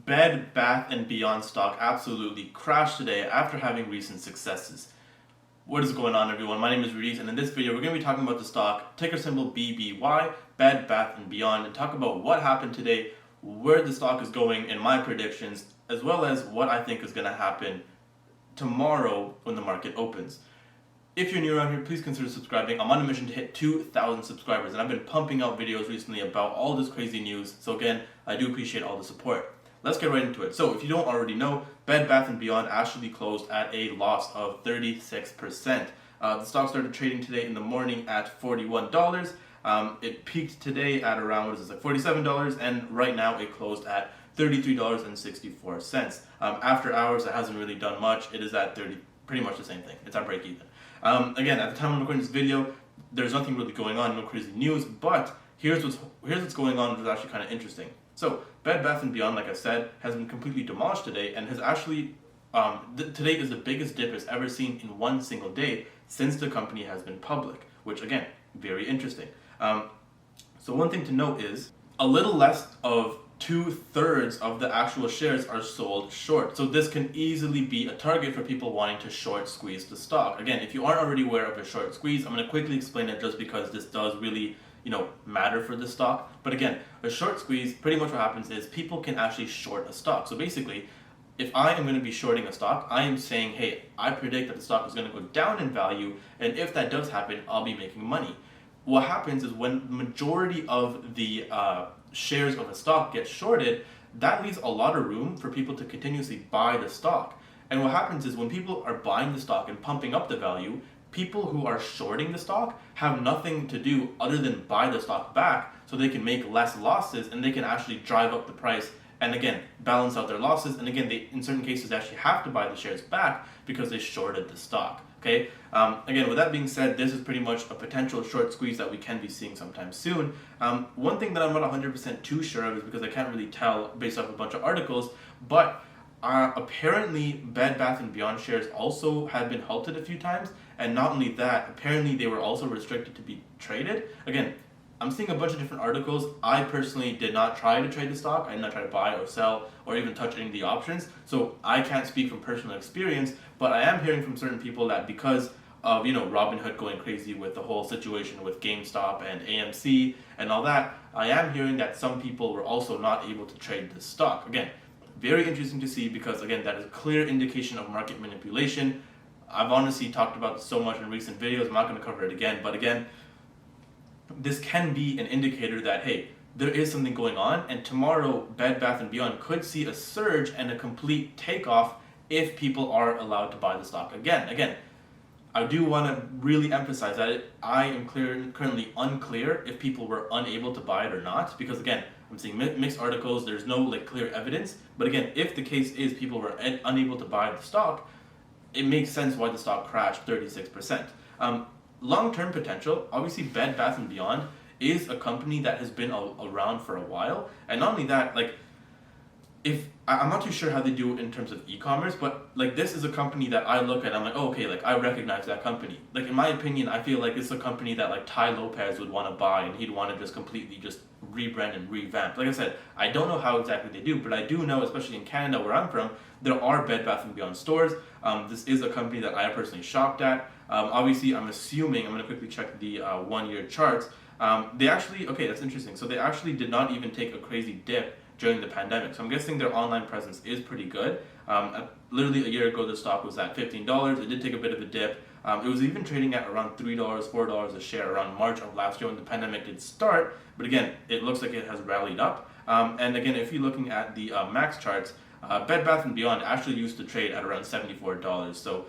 Bed Bath & Beyond stock absolutely crashed today after having recent successes. What is going on, everyone? My name is Radies, and in this video we're going to be talking about the stock, ticker symbol BBY, Bed Bath & Beyond, and talk about what happened today, where the stock is going in my predictions, as well as what I think is going to happen tomorrow when the market opens. If you're new around here, please consider subscribing. I'm on a mission to hit 2,000 subscribers, and I've been pumping out videos recently about all this crazy news, so again, I do appreciate all the support. Let's get right into it. So if you don't already know, Bed Bath & Beyond actually closed at a loss of 36%. The stock started trading today in the morning at $41. It peaked today at around, $47, and right now it closed at $33.64. After hours, it hasn't really done much. It is at pretty much the same thing. It's at break even. Again, at the time I'm recording this video, there's nothing really going on, no crazy news, but here's what's going on, which is actually kind of interesting. So, Bed Bath & Beyond, like I said, has been completely demolished today and has actually, today is the biggest dip it's ever seen in one single day since the company has been public, which again, very interesting. So one thing to note is, a little less of 2/3 of the actual shares are sold short. So this can easily be a target for people wanting to short squeeze the stock. Again, if you aren't already aware of a short squeeze, I'm going to quickly explain it just because this does really matter for the stock. But again, a short squeeze, pretty much what happens is people can actually short a stock. So basically, if I am going to be shorting a stock, I am saying, hey, I predict that the stock is going to go down in value, and if that does happen, I'll be making money. What happens is when the majority of the shares of a stock get shorted, that leaves a lot of room for people to continuously buy the stock. And what happens is when people are buying the stock and pumping up the value, people who are shorting the stock have nothing to do other than buy the stock back so they can make less losses and they can actually drive up the price and again balance out their losses, and again they in certain cases actually have to buy the shares back because they shorted the stock. Okay, again, with that being said, this is pretty much a potential short squeeze that we can be seeing sometime soon. One thing that I'm not 100% too sure of is because I can't really tell based off a bunch of articles, but apparently Bed Bath & Beyond shares also have been halted a few times, and not only that, apparently they were also restricted to be traded. Again, I'm seeing a bunch of different articles. I personally did not try to trade the stock. I did not try to buy or sell or even touch any of the options, so I can't speak from personal experience, but I am hearing from certain people that because of Robinhood going crazy with the whole situation with GameStop and AMC and all that, I am hearing that some people were also not able to trade the stock. Again, very interesting to see because, again, that is a clear indication of market manipulation. I've honestly talked about this so much in recent videos, I'm not going to cover it again, but again, this can be an indicator that, hey, there is something going on, and tomorrow Bed Bath & Beyond could see a surge and a complete takeoff if people are allowed to buy the stock again. Again, I do want to really emphasize that I am currently unclear if people were unable to buy it or not, because again, I'm seeing mixed articles, there's no clear evidence, but again, if the case is people were unable to buy the stock, it makes sense why the stock crashed 36%. Long-term potential, obviously Bed Bath & Beyond is a company that has been around for a while, and not only that, I'm not too sure how they do it in terms of e-commerce, but this is a company that I look at, I'm like, oh, okay, I recognize that company. In my opinion, I feel like it's a company that Ty Lopez would want to buy, and he'd want to just completely just rebrand and revamp. Like I said, I don't know how exactly they do, but I do know, especially in Canada where I'm from, there are Bed Bath & Beyond stores. This is a company that I personally shopped at. Obviously, I'm assuming, I'm going to quickly check the 1-year charts. They actually, okay, that's interesting. So they actually did not even take a crazy dip during the pandemic. So I'm guessing their online presence is pretty good. Literally a year ago, the stock was at $15. It did take a bit of a dip. It was even trading at around $3, $4 a share around March of last year when the pandemic did start. But again, it looks like it has rallied up. And again, if you're looking at the max charts, Bed Bath & Beyond actually used to trade at around $74. So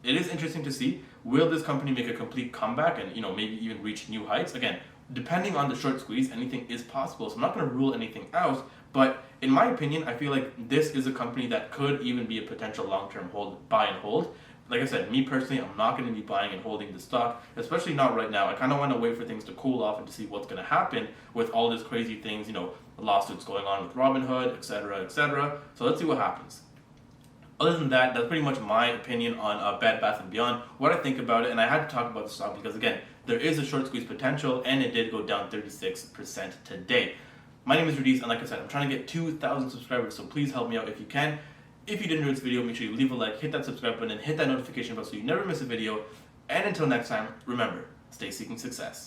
it is interesting to see, will this company make a complete comeback and maybe even reach new heights? Again, depending on the short squeeze, anything is possible, so I'm not going to rule anything out, but in my opinion, I feel like this is a company that could even be a potential long-term buy and hold. Like I said, me personally, I'm not going to be buying and holding the stock, especially not right now. I kind of want to wait for things to cool off and to see what's going to happen with all these crazy things, lawsuits going on with Robinhood, etc., etc. So let's see what happens. Other than that, that's pretty much my opinion on Bed Bath & Beyond, what I think about it, and I had to talk about the stock because, again, there is a short squeeze potential, and it did go down 36% today. My name is Radies, and like I said, I'm trying to get 2,000 subscribers, so please help me out if you can. If you did enjoy this video, make sure you leave a like, hit that subscribe button, and hit that notification bell so you never miss a video. And until next time, remember, stay seeking success.